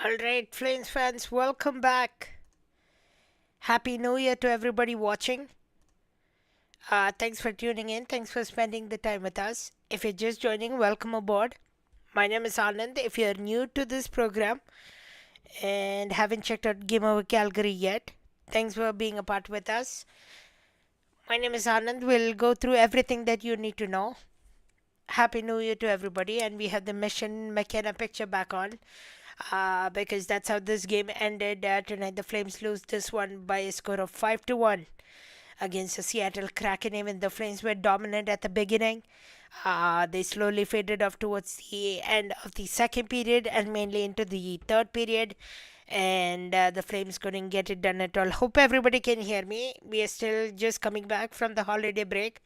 All right, Flames fans, welcome back. Happy New Year to everybody watching. Thanks for tuning in. Thanks for spending the time with us. If you're just joining, welcome aboard. My name is Anand. If you're new to this program and haven't checked out Game Over Calgary yet, thanks for being a part with us. My name is Anand. We'll go through everything that you need to know. Happy New Year to everybody, and we have the Mission McKenna picture back on. Because that's how this game ended tonight. The Flames lose this one by a score of 5-1 against the Seattle Kraken. Even the Flames were dominant at the beginning. They slowly faded off towards the end of the second period and mainly into the third period. And the Flames couldn't get it done at all. Hope everybody can hear me. We are still just coming back from the holiday break.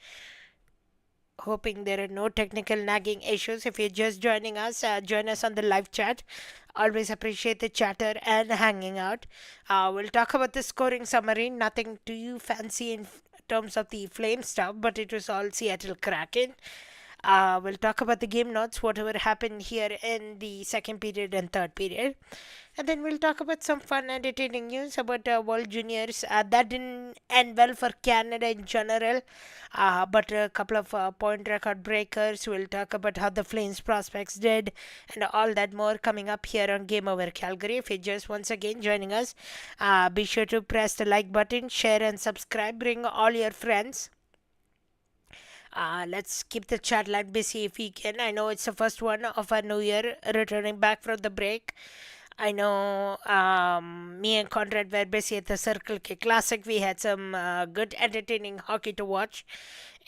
Hoping there are no technical nagging issues. If you're just joining us, join us on the live chat. Always appreciate the chatter and hanging out. We'll talk about the scoring summary. Nothing too fancy in terms of the flame stuff, but it was all Seattle Kraken. We'll talk about the game notes, whatever happened here in the second period and third period. And then we'll talk about some fun, entertaining news about World Juniors. That didn't end well for Canada in general, but a couple of point record breakers. We'll talk about how the Flames prospects did and all that more coming up here on Game Over Calgary. If you're just once again joining us, be sure to press the like button, share, and subscribe. Bring all your friends. Let's keep the chat line busy if we can. I know it's the first one of our new year, returning back from the break. I know me and Conrad were busy at the Circle K Classic. We had some good, entertaining hockey to watch,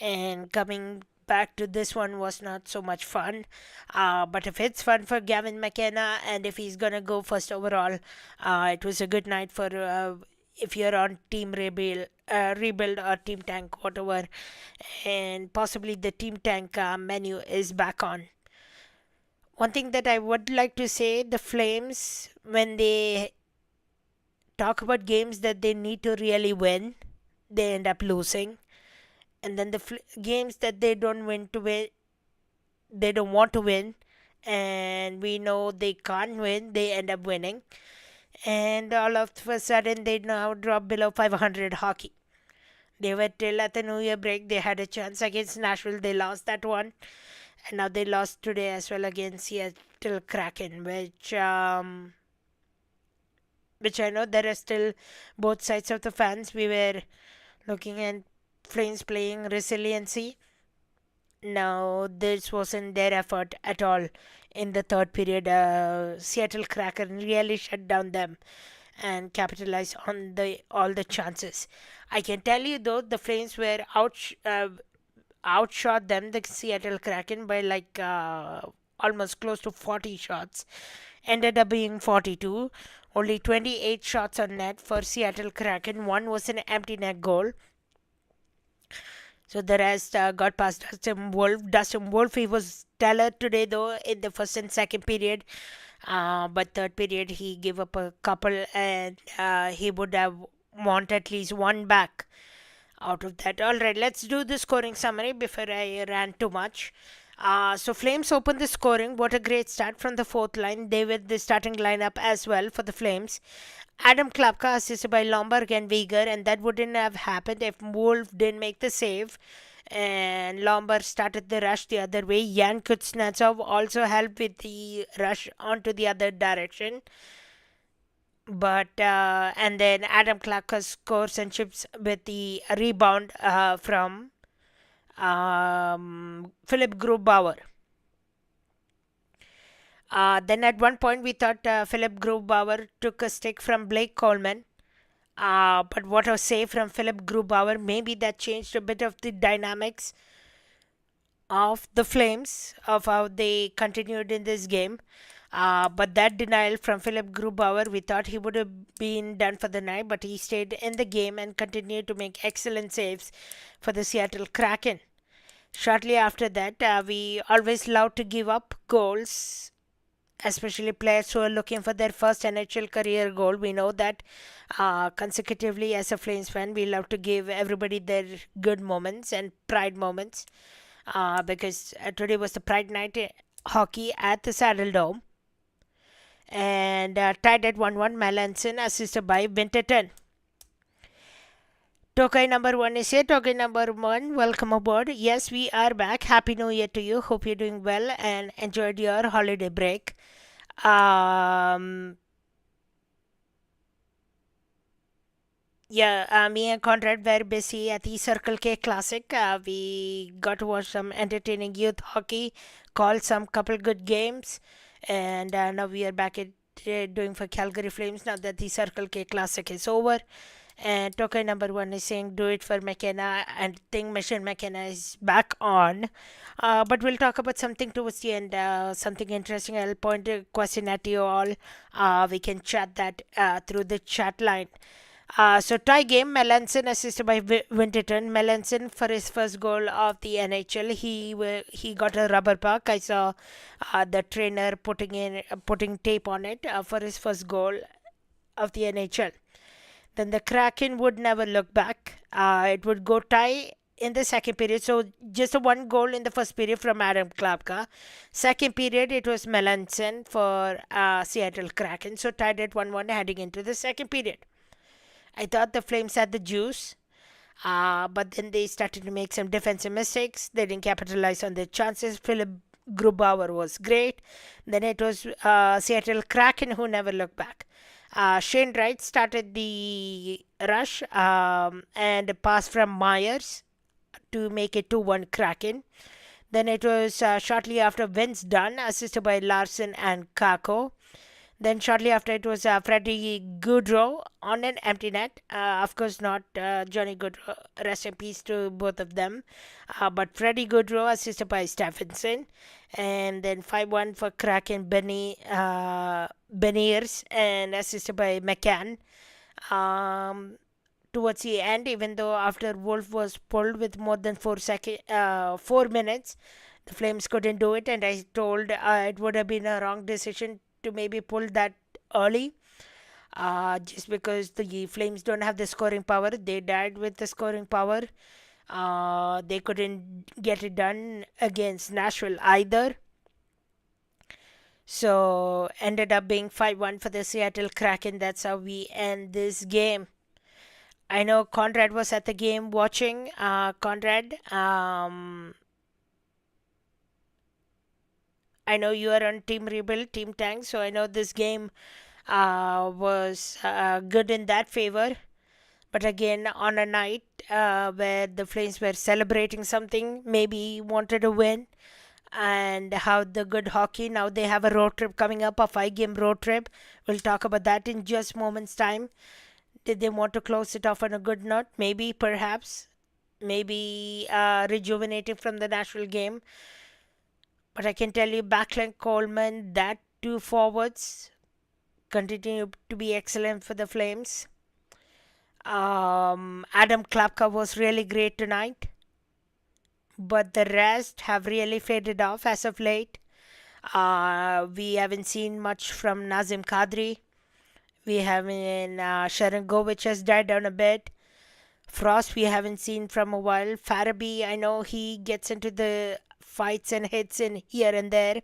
and coming back to this one was not so much fun. But if it's fun for Gavin McKenna and if he's gonna go first overall, it was a good night for if you're on Team Rebuild or Team Tank, whatever, and possibly the Team Tank menu is back on. One thing that I would like to say, the Flames, when they talk about games that they need to really win, they end up losing. And then the games that they don't win to win, they don't want to win, and we know they can't win, they end up winning. And all of a sudden, they now drop below 500 hockey. They were till at the New Year break, they had a chance against Nashville, they lost that one. And now they lost today as well against Seattle Kraken, which I know there are still both sides of the fans. We were looking at Flames playing resiliency. No, this wasn't their effort at all. In the third period, Seattle Kraken really shut down them and capitalized on all the chances. I can tell you though, the Flames were outshot them, the Seattle Kraken, by like almost close to 40 shots. Ended up being 42. Only 28 shots on net for Seattle Kraken. One was an empty net goal. So the rest got past Dustin Wolf. Dustin Wolf, he was stellar today though in the first and second period. But third period he gave up a couple, and he would have want at least one back out of that. All right, let's do the scoring summary before I ran too much. So Flames opened the scoring. What a great start from the fourth line. They were the starting lineup as well for the Flames. Adam Klapka assisted by Lomberg and Weegar, and that wouldn't have happened if Wolf didn't make the save. And Lomberg started the rush the other way. Jan Kuznetsov also helped with the rush onto the other direction. But and then Adam Klapka scores and chips with the rebound from Philip Grubauer. Then at one point we thought Philip Grubauer took a stick from Blake Coleman. But what a save from Philip Grubauer. Maybe that changed a bit of the dynamics of the Flames, of how they continued in this game. But that denial from Philip Grubauer, we thought he would have been done for the night, but he stayed in the game and continued to make excellent saves for the Seattle Kraken. Shortly after that, we always love to give up goals, especially players who are looking for their first NHL career goal. We know that consecutively as a Flames fan, we love to give everybody their good moments and pride moments because today was the Pride Night hockey at the Saddle Dome. And tied at 1-1, Melanson assisted by Winterton. Tokai number one is here. Tokai number one, welcome aboard. Yes, we are back. Happy New Year to you. Hope you're doing well and enjoyed your holiday break. Um, Yeah, me and Conrad were busy at the Circle K Classic. We got to watch some entertaining youth hockey, called some couple good games, and now we are back at doing for Calgary Flames now that the Circle K Classic is over. And token number one is saying do it for McKenna, and think Mission McKenna is back on. But we'll talk about something towards the end, something interesting. I'll point a question at you all. We can chat that through the chat line. So tie game, Melanson assisted by Winterton. Melanson for his first goal of the NHL. He got a rubber puck. I saw the trainer putting tape on it for his first goal of the NHL. Then the Kraken would never look back. It would go tie in the second period. So just a one goal in the first period from Adam Klapka. Second period it was Melanson for Seattle Kraken. So tied at 1-1 heading into the second period. I thought the Flames had the juice, but then they started to make some defensive mistakes. They didn't capitalize on their chances. Philip Grubauer was great. Then it was Seattle Kraken who never looked back. Shane Wright started the rush and a pass from Myers to make it 2-1 Kraken. Then it was shortly after Vince Dunn, assisted by Larson and Kako. Then shortly after it was Freddie Goodrow on an empty net. Of course not Johnny Goodrow. Rest in peace to both of them. But Freddie Goodrow assisted by Stephenson. And then 5-1 for Kraken Beniers and assisted by McCann. Towards the end, even though after Wolf was pulled with more than 4 minutes, the Flames couldn't do it. And I told it would have been a wrong decision to maybe pull that early, just because the Flames don't have the scoring power. They died with the scoring power. They couldn't get it done against Nashville either. So ended up being 5-1 for the Seattle Kraken. That's how we end this game. I know Conrad was at the game watching. Conrad, I know you are on Team Rebuild, Team Tank, so I know this game was good in that favor. But again, on a night where the Flames were celebrating something, maybe wanted to win, and how the good hockey. Now they have a road trip coming up, a 5-game road trip. We'll talk about that in just moments' time. Did they want to close it off on a good note? Maybe, perhaps. Maybe rejuvenating from the Nashville game. But I can tell you, Backlund, Coleman, that two forwards continue to be excellent for the Flames. Adam Klapka was really great tonight. But the rest have really faded off as of late. We haven't seen much from Nazim Kadri. We haven't, Sharon Govich has died down a bit. Frost we haven't seen from a while. Farabee, I know he gets into the fights and hits in here and there.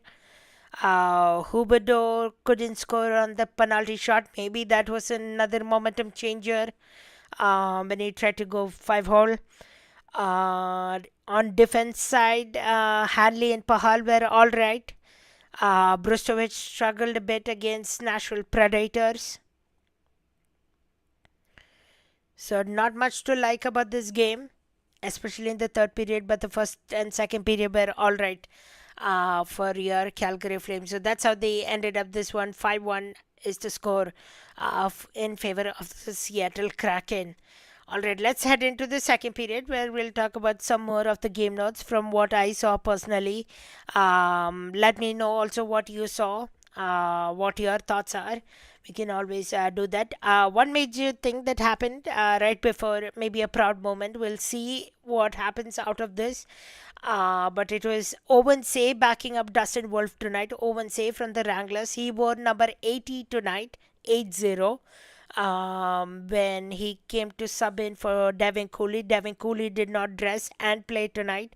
Huberdeau couldn't score on the penalty shot. Maybe that was another momentum changer when he tried to go 5-hole. On defense side, Hanley and Pahal were all right. Brustovich struggled a bit against Nashville Predators. So not much to like about this game, especially in the third period, but the first and second period were all right for your Calgary Flames. So that's how they ended up this one. 5-1 is the score in favor of the Seattle Kraken. All right, let's head into the second period where we'll talk about some more of the game notes from what I saw personally. Let me know also what you saw, what your thoughts are. We can always do that. One major thing that happened right before, maybe a proud moment, we'll see what happens out of this. But it was Owen Say backing up Dustin Wolf tonight. Owen Say from the Wranglers. He wore number 80 tonight, 80. When he came to sub in for Devin Cooley. Devin Cooley did not dress and play tonight.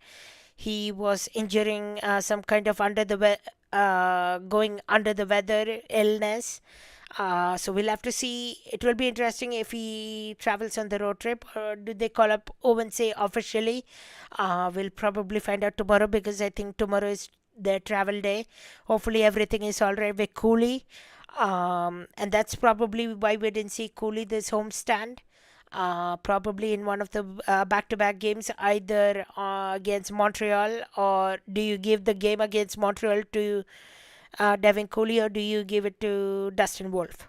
He was injuring some kind of under the going under the weather, illness. So we'll have to see. It will be interesting if he travels on the road trip, or do they call up Owen say officially? We'll probably find out tomorrow, because I think tomorrow is their travel day. Hopefully everything is all right with Cooley. And that's probably why we didn't see Cooley this homestand. Probably in one of the back-to-back games, either against Montreal, or do you give the game against Montreal to Devin Cooley, or do you give it to Dustin Wolf?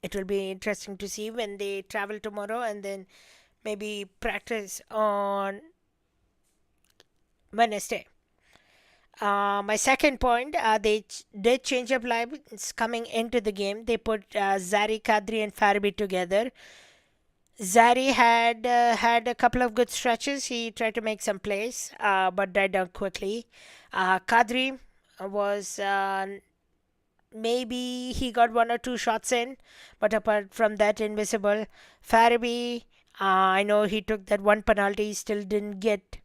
It will be interesting to see when they travel tomorrow, and then maybe practice on Wednesday. My second point, they did change up lines coming into the game. They put Zari, Kadri, and Farabee together. Zari had a couple of good stretches. He tried to make some plays, but died down quickly. Kadri was maybe he got one or two shots in, but apart from that, invisible. Farabee, I know he took that one penalty, he still didn't get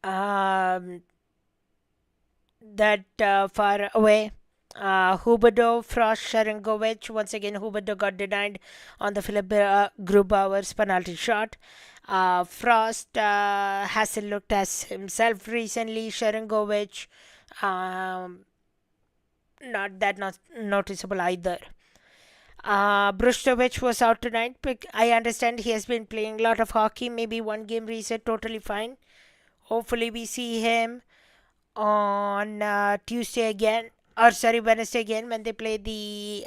um, that far away. Huberdo, Frost, Sharangovich. Once again, Huberdo got denied on the Philip Grubauer's penalty shot. Frost hasn't looked as himself recently. Sharangovich, um, not noticeable either. Brustovic was out tonight. I understand he has been playing a lot of hockey. Maybe one game reset, totally fine. Hopefully, we see him on Tuesday again, or sorry, Wednesday again, when they play the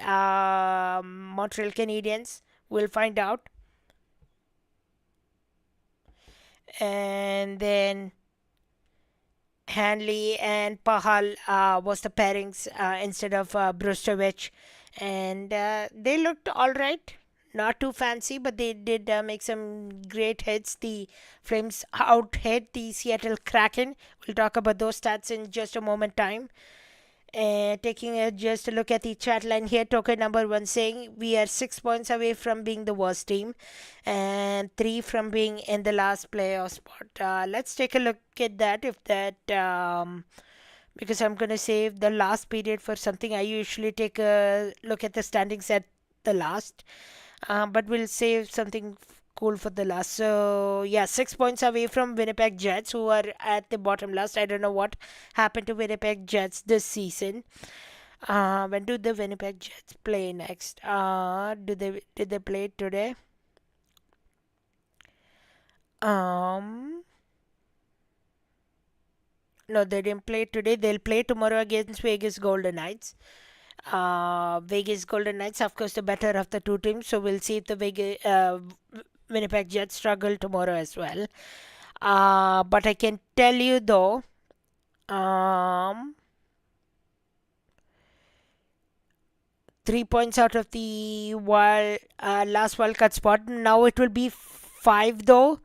Montreal Canadiens. We'll find out. And then Hanley and Pahal was the pairings instead of Brustovic, and they looked all right. Not too fancy, but they did make some great hits. The Flames out hit the Seattle Kraken. We'll talk about those stats in just a moment time. Taking just a look at the chat line here, token number one saying we are 6 points away from being the worst team and three from being in the last playoff spot. Let's take a look at that. If that, because I'm going to save the last period for something. I usually take a look at the standings at the last, but we'll save something cool for the last. So yeah, 6 points away from Winnipeg Jets, who are at the bottom last. I don't know what happened to Winnipeg Jets this season. When do the Winnipeg Jets play next? Did they play today? No, they didn't play today. They'll play tomorrow against Vegas Golden Knights. Vegas Golden Knights, of course, the better of the two teams. So we'll see if the Winnipeg Jets struggle tomorrow as well. But I can tell you though, 3 points out of the last wildcard spot. Now it will be 5 though,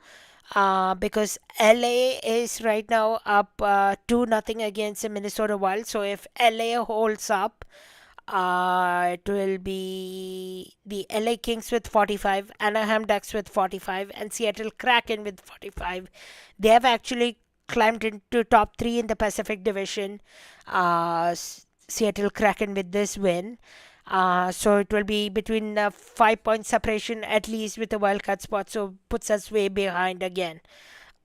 because LA is right now up 2-0 against the Minnesota Wild. So if LA holds up, it will be the LA Kings with 45, Anaheim Ducks with 45, and Seattle Kraken with 45. They have actually climbed into top 3 in the Pacific Division. Seattle Kraken with this win. So it will be between 5 point separation at least with the wildcard spot. So puts us way behind again.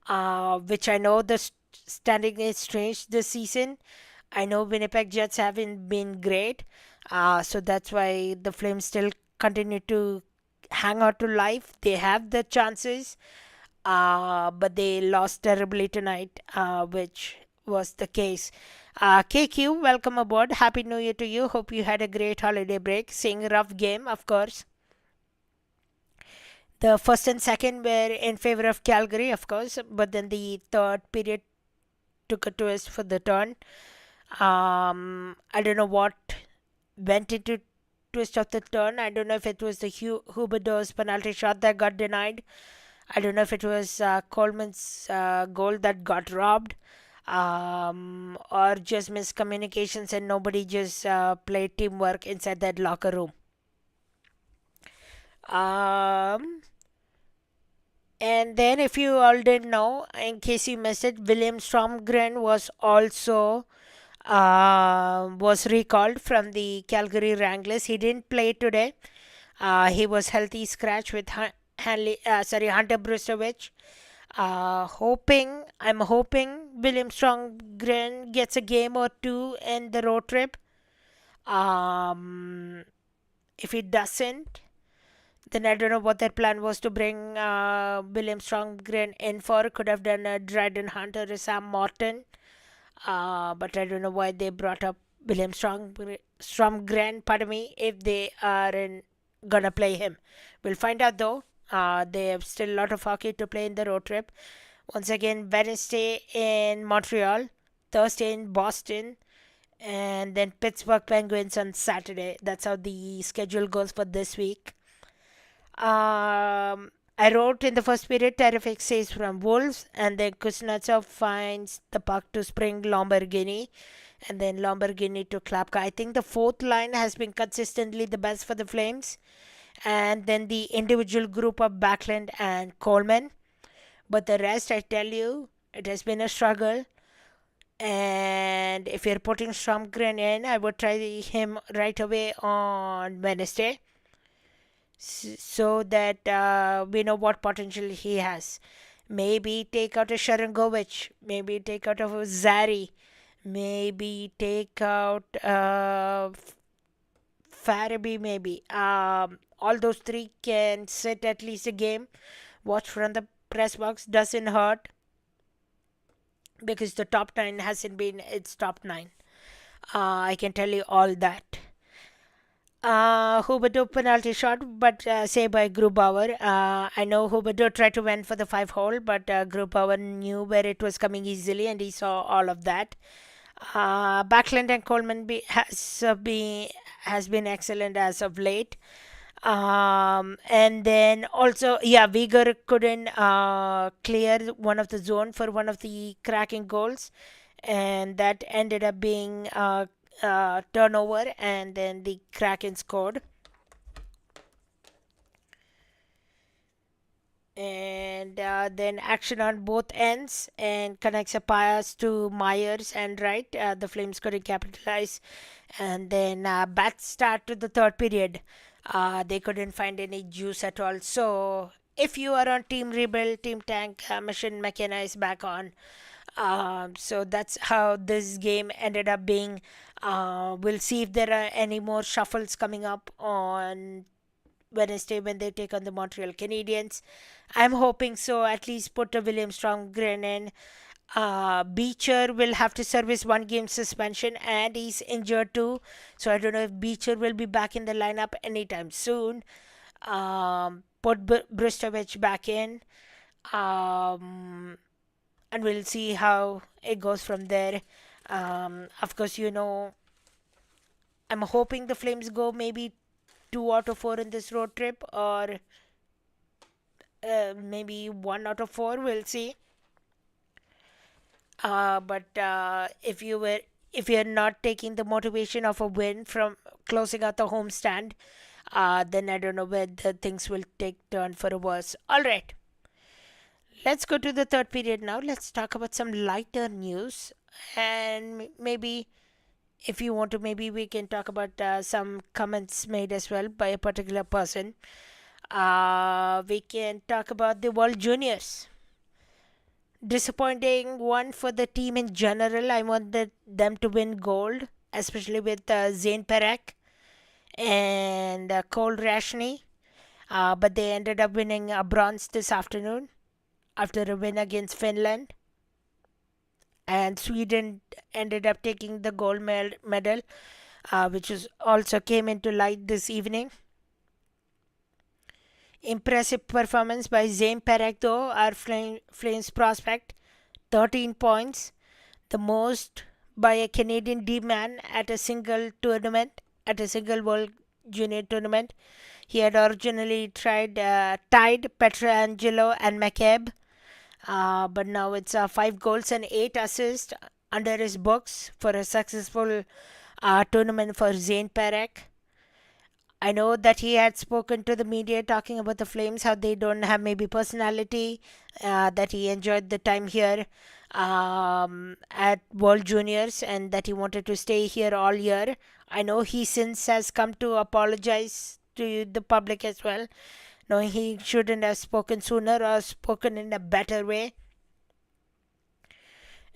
Which I know the standing is strange this season. I know Winnipeg Jets haven't been great. So that's why the Flames still continue to hang on to life. They have the chances, but they lost terribly tonight, which was the case. KQ, welcome aboard. Happy New Year to you. Hope you had a great holiday break. Seeing a rough game, of course. The first and second were in favor of Calgary, of course, but then the third period took a twist for the turn. I don't know what went into twist of the turn. I don't know if it was the Huberdeau's penalty shot that got denied. I don't know if it was Coleman's goal that got robbed, or just miscommunications and nobody just played teamwork inside that locker room. And then, if you all didn't know, in case you missed it, William Stromgren was also was recalled from the Calgary Wranglers. He didn't play today. He was healthy scratch with Hunter Brustovich. I'm hoping William Stromgren gets a game or two in the road trip. Um, if he doesn't, then I don't know what their plan was to bring William Stromgren in for. Could have done a Dryden Hunter or Sam Morton. But I don't know why they brought up William Stromgren, pardon me, if they aren't gonna play him. We'll find out though. They have still a lot of hockey to play in the road trip. Once again, Wednesday in Montreal, Thursday in Boston, and then Pittsburgh Penguins on Saturday. That's how the schedule goes for this week. I wrote in the first period terrific saves from Wolves, and then Kuznetsov finds the puck to Spring Lamborghini, and then Lamborghini to Klapka. I think the fourth line has been consistently the best for the Flames, and then the individual group of Backlund and Coleman. But the rest, I tell you, it has been a struggle. And if you're putting Stromgren in, I would try him right away on Wednesday so that we know what potential he has. Maybe take out a Sharangovich, maybe take out a Zari, maybe take out Farabee, maybe. All those three can sit at least a game. Watch from the press box doesn't hurt because the top nine hasn't been its top nine. I can tell you all that. Huberdeau penalty shot, but saved by Grubauer. I know Huberdeau tried to win for the 5 hole, but Grubauer knew where it was coming easily, and he saw all of that. Backlund and Coleman has been excellent as of late. And then also, yeah, Uyghur couldn't clear one of the zone for one of the cracking goals, and that ended up being turnover, and then the Kraken scored. And then action on both ends and connects a pass to Myers and right. The Flames couldn't capitalize, and then bad start to the third period. They couldn't find any juice at all. So if you are on Team Rebuild, Team Tank, Mission McKenna is back on. So that's how this game ended up being. We'll see if there are any more shuffles coming up on Wednesday when they take on the Montreal Canadiens. I'm hoping so. At least put a William Stromgren in. Beecher will have to service 1 game suspension, and he's injured too. So I don't know if Beecher will be back in the lineup anytime soon. Put Bristovich back in. And we'll see how it goes from there. Of course, I'm hoping the Flames go maybe 2 out of 4 in this road trip, or maybe 1 out of 4. We'll see. But if you're not taking the motivation of a win from closing out the homestand, then I don't know where the things will take turn for a worse. All right. Let's go to the third period now. Let's talk about some lighter news, and maybe if you want to, maybe we can talk about some comments made as well by a particular person. We can talk about the World Juniors. Disappointing one for the team in general. I wanted them to win gold, especially with Zane Perek and Cole Rashny. But they ended up winning a bronze this afternoon after a win against Finland. And Sweden ended up taking the gold medal, which also came into light this evening. Impressive performance by Zane Perek, though, our Flames prospect. 13 points, the most by a Canadian D-man at a single World Junior tournament. He had originally tied Petrangelo and McCabe, but now it's 5 goals and 8 assists under his books for a successful tournament for Zane Perek. I know that he had spoken to the media talking about the Flames, how they don't have maybe personality, that he enjoyed the time here at World Juniors and that he wanted to stay here all year. I know he since has come to apologize to the public as well. No, he shouldn't have spoken sooner or spoken in a better way.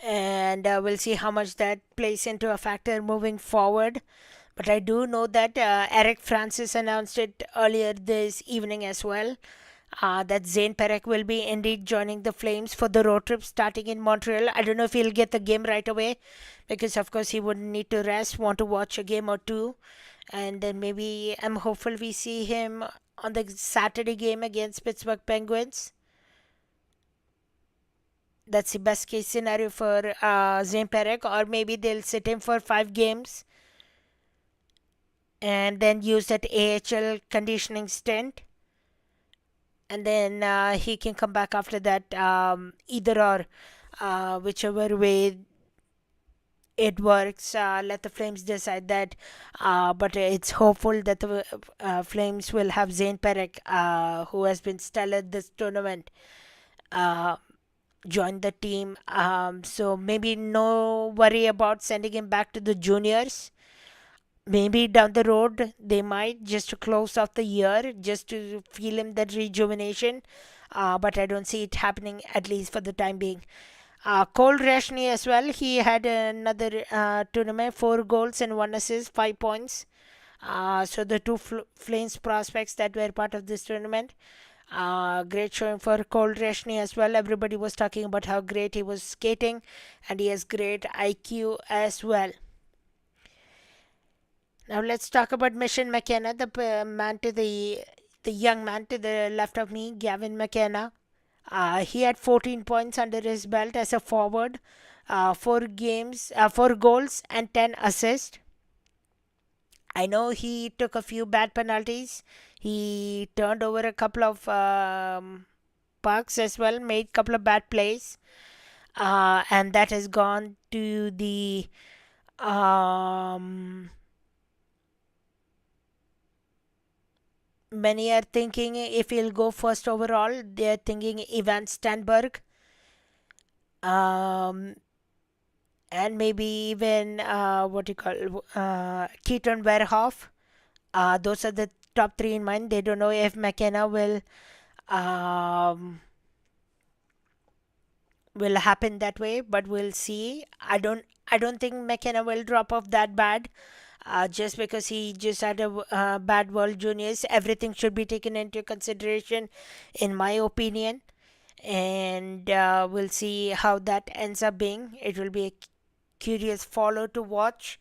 And we'll see how much that plays into a factor moving forward. But I do know that Eric Francis announced it earlier this evening as well. That Zane Perek will be indeed joining the Flames for the road trip starting in Montreal. I don't know if he'll get the game right away because, of course, he would need to rest, want to watch a game or two. And then maybe I'm hopeful we see him on the Saturday game against Pittsburgh Penguins. That's the best case scenario for Zane Perek, or maybe they'll sit him for 5 games and then use that AHL conditioning stint, and then he can come back after that, either or, whichever way it works. Let the Flames decide that, but it's hopeful that the Flames will have Zane Perek, who has been stellar this tournament, uh, join the team. So maybe no worry about sending him back to the juniors. Maybe down the road they might, just to close off the year, just to feel him that rejuvenation. But I don't see it happening, at least for the time being. Cole Rashny as well. He had another tournament, 4 goals and 1 assist, 5 points. So the two Flames prospects that were part of this tournament. Great showing for Cole Rashny as well. Everybody was talking about how great he was skating, and he has great IQ as well. Now let's talk about Mission McKenna, the man to the young man to the left of me, Gavin McKenna. He had 14 points under his belt as a forward, 4 goals and 10 assists. I know he took a few bad penalties. He turned over a couple of pucks as well, made a couple of bad plays, and that has gone to the many are thinking if he'll go first overall. They're thinking Ivan Stenberg, and maybe even what you call Keaton Verhoff. Those are the top three in mind. They don't know if McKenna will happen that way, but we'll see. I don't think McKenna will drop off that bad. Just because he just had a bad World Juniors, everything should be taken into consideration, in my opinion. And we'll see how that ends up being. It will be a curious follow to watch.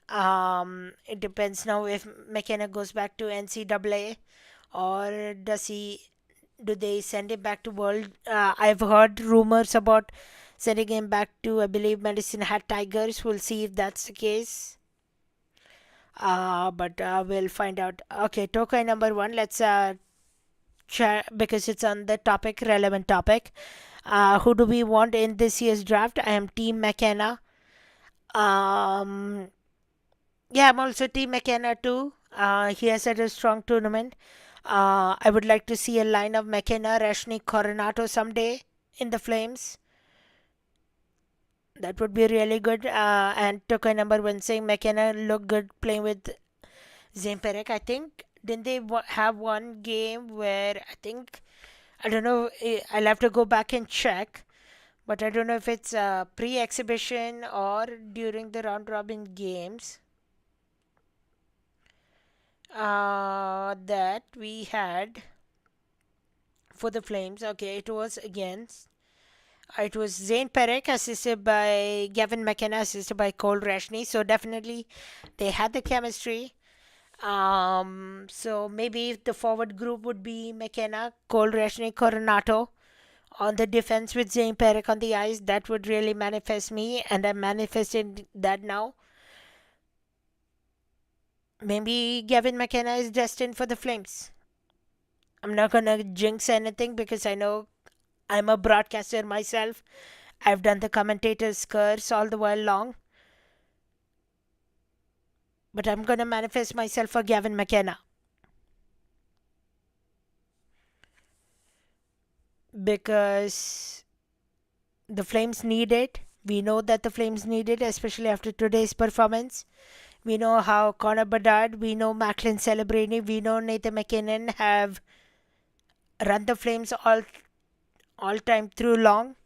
It depends now if McKenna goes back to NCAA, or do they send him back to World? I've heard rumors about sending him back to, I believe, Medicine Hat Tigers. We'll see if that's the case. But we'll find out. Okay, Tokai number one. Let's because it's on the topic, relevant topic. Who do we want in this year's draft? I am Team McKenna. Yeah, I'm also Team McKenna too. He has had a strong tournament. I would like to see a line of McKenna, Rashni, Coronato someday in the Flames. That would be really good. And Tokai number one saying McKenna looked good playing with Zane Perek. I think, didn't they have one game where I don't know, I'll have to go back and check, but I don't know if it's a pre-exhibition or during the round robin games that we had for the Flames. Okay, it was Zane Perek assisted by Gavin McKenna, assisted by Cole Rashny. So definitely they had the chemistry. So maybe if the forward group would be McKenna, Cole Rashny, Coronato. On the defense with Zane Perek on the ice, that would really manifest me, and I'm manifesting that now. Maybe Gavin McKenna is destined for the Flames. I'm not gonna jinx anything because I know I'm a broadcaster myself. I've done the commentator's curse all the while long. But I'm gonna manifest myself for Gavin McKenna. because the Flames need it. We know that the Flames need it, especially after today's performance. We know how Connor Bedard, we know Macklin Celebrini, we know Nathan McKinnon have run the Flames all time through long,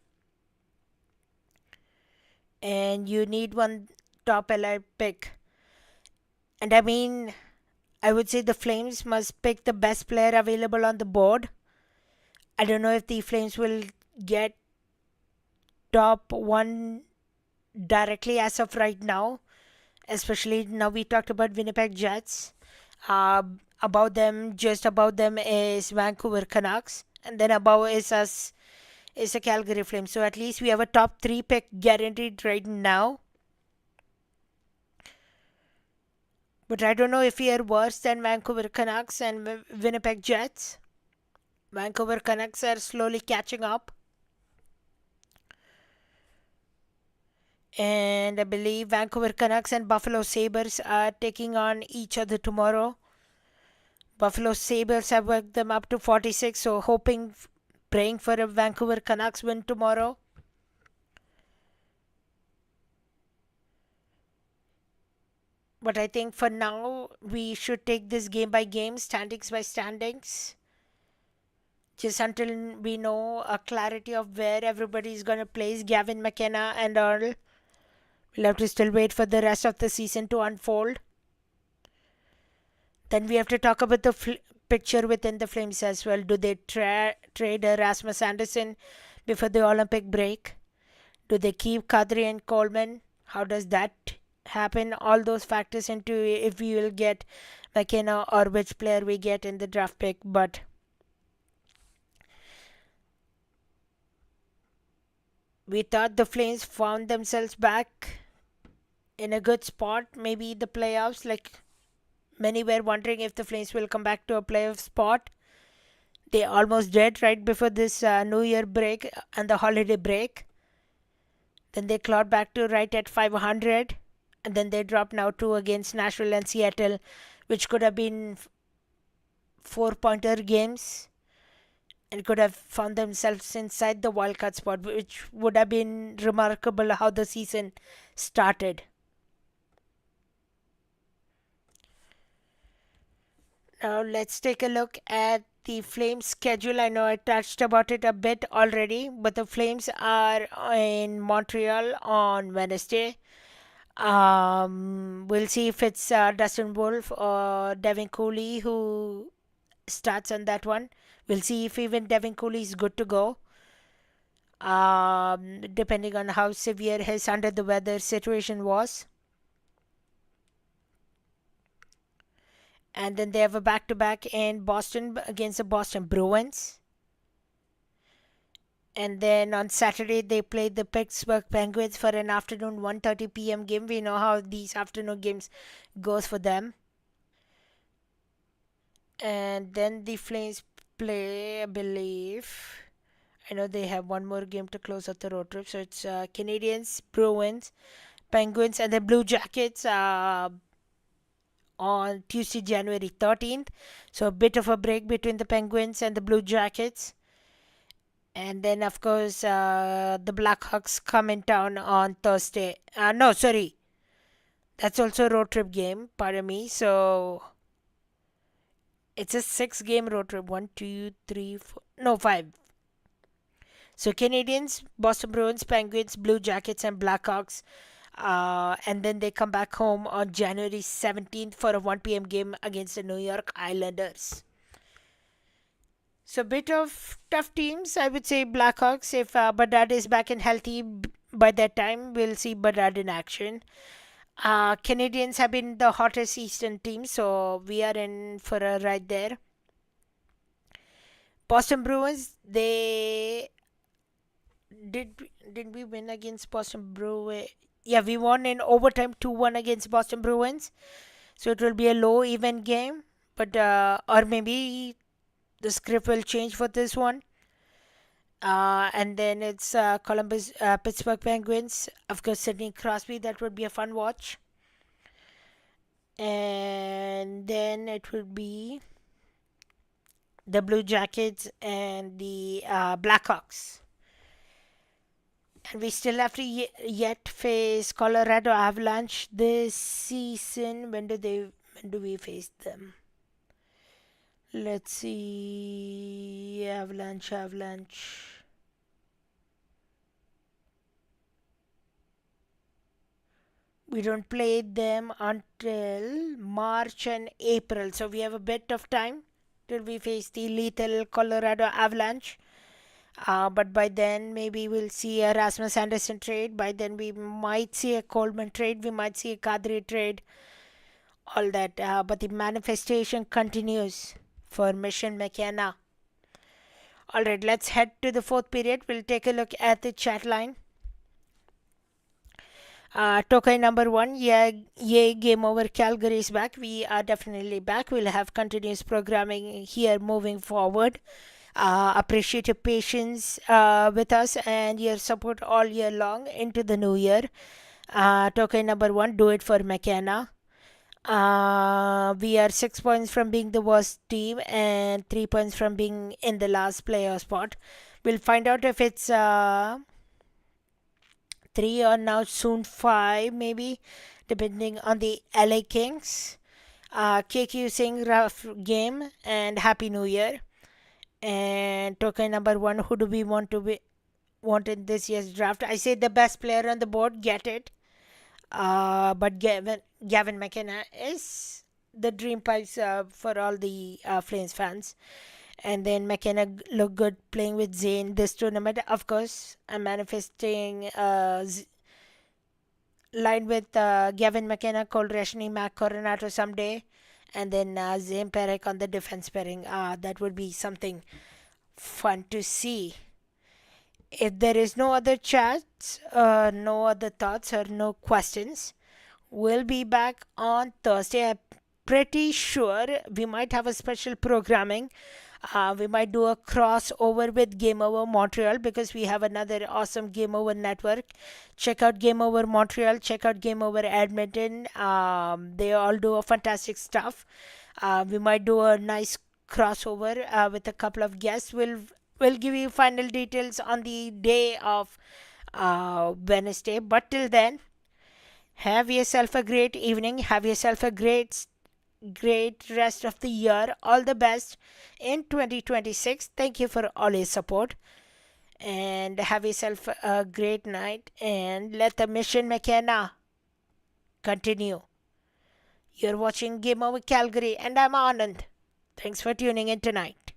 and you need one top allied pick. And I mean, I would say the Flames must pick the best player available on the board. I don't know if the Flames will get top one directly as of right now, especially now we talked about Winnipeg Jets. Uh, Above them, just above them is Vancouver Canucks, and then above is us, is the Calgary Flames. So at least we have a top three pick guaranteed right now. But I don't know if we are worse than Vancouver Canucks and Winnipeg Jets. Vancouver Canucks are slowly catching up. And I believe Vancouver Canucks and Buffalo Sabres are taking on each other tomorrow. Buffalo Sabres have worked them up to 46, so praying for a Vancouver Canucks win tomorrow. But I think for now, we should take this game by game, standings by standings. Just until we know a clarity of where everybody is going to place Gavin McKenna and all. We'll have to still wait for the rest of the season to unfold. Then we have to talk about the picture within the Flames as well. Do they trade Rasmus Anderson before the Olympic break? Do they keep Kadri and Coleman? How does that happen? All those factors into if we will get McKenna or which player we get in the draft pick. But we thought the Flames found themselves back in a good spot. Maybe the playoffs, like many were wondering if the Flames will come back to a playoff spot. They almost did right before this New Year break and the holiday break. Then they clawed back to right at 500. And then they dropped now 2 against Nashville and Seattle, which could have been 4-pointer games and could have found themselves inside the wildcard spot, which would have been remarkable how the season started. Now let's take a look at the Flames schedule. I know I touched about it a bit already, but the Flames are in Montreal on Wednesday. We'll see if it's Dustin Wolf or Devin Cooley who starts on that one. We'll see if even Devin Cooley is good to go. Depending on how severe his under the weather situation was. And then they have a back-to-back in Boston against the Boston Bruins. And then on Saturday they played the Pittsburgh Penguins for an afternoon 1:30 p.m. game. We know how these afternoon games goes for them. And then the Flames play, I believe. I know they have one more game to close out the road trip. So it's Canadiens, Bruins, Penguins, and the Blue Jackets on Tuesday, January 13th. So a bit of a break between the Penguins and the Blue Jackets. And then, of course, the Blackhawks come in town on Thursday. No, sorry. That's also a road trip game, pardon me. So it's a 6-game road trip. 1, 2, 3, 4. No, 5. So Canadiens, Boston Bruins, Penguins, Blue Jackets, and Blackhawks. And then they come back home on January 17th for a 1 p.m. game against the New York Islanders. So a bit of tough teams, I would say Blackhawks. If Bedard is back and healthy by that time, we'll see Bedard in action. Canadians have been the hottest Eastern team, so we are in for a ride there. Boston Bruins, they did we win against Boston Bruins? Yeah, we won in overtime 2-1 against Boston Bruins. So it will be a low even game, but or maybe the script will change for this one. And then it's Pittsburgh Penguins. Of course, Sidney Crosby. That would be a fun watch. And then it would be the Blue Jackets and the Blackhawks. And we still have to yet face Colorado Avalanche this season. When do we face them? Let's see. Avalanche. We don't play them until March and April, so we have a bit of time till we face the lethal Colorado Avalanche. But by then, maybe we'll see a Rasmus Anderson trade. By then, we might see a Coleman trade. We might see a Kadri trade. All that. But the manifestation continues for Mission McKenna. All right, let's head to the fourth period. We'll take a look at the chat line. Token number 1, yay, Game Over Calgary is back. We are definitely back. We'll have continuous programming here moving forward. Appreciate your patience with us and your support all year long into the new year. Token number 1, do it for McKenna. We are 6 points from being the worst team and 3 points from being in the last playoff spot. We'll find out if it's 3 or now soon 5 maybe, depending on the LA Kings. KQ saying rough game and Happy New Year. And token number 1, who do we want in this year's draft? I say the best player on the board, get it. But Gavin McKenna is the dream prize for all the Flames fans. And then McKenna looked good playing with Zane this tournament. Of course, I'm manifesting line with Gavin McKenna, Cole Reshny, Mac Coronato someday. And then Zane Perek on the defense pairing. That would be something fun to see. If there is no other chats, no other thoughts or no questions, we'll be back on Thursday. I'm pretty sure we might have a special programming. We might do a crossover with Game Over Montreal because we have another awesome Game Over network. Check out Game Over Montreal. Check out Game Over Edmonton. They all do a fantastic stuff. We might do a nice crossover with a couple of guests. We'll give you final details on the day of Wednesday. But till then, have yourself a great evening. Have yourself a great rest of the year. All the best in 2026. Thank you for all your support. And have yourself a great night. And let the Mission McKenna continue. You're watching Game Over Calgary, and I'm Anand. Thanks for tuning in tonight.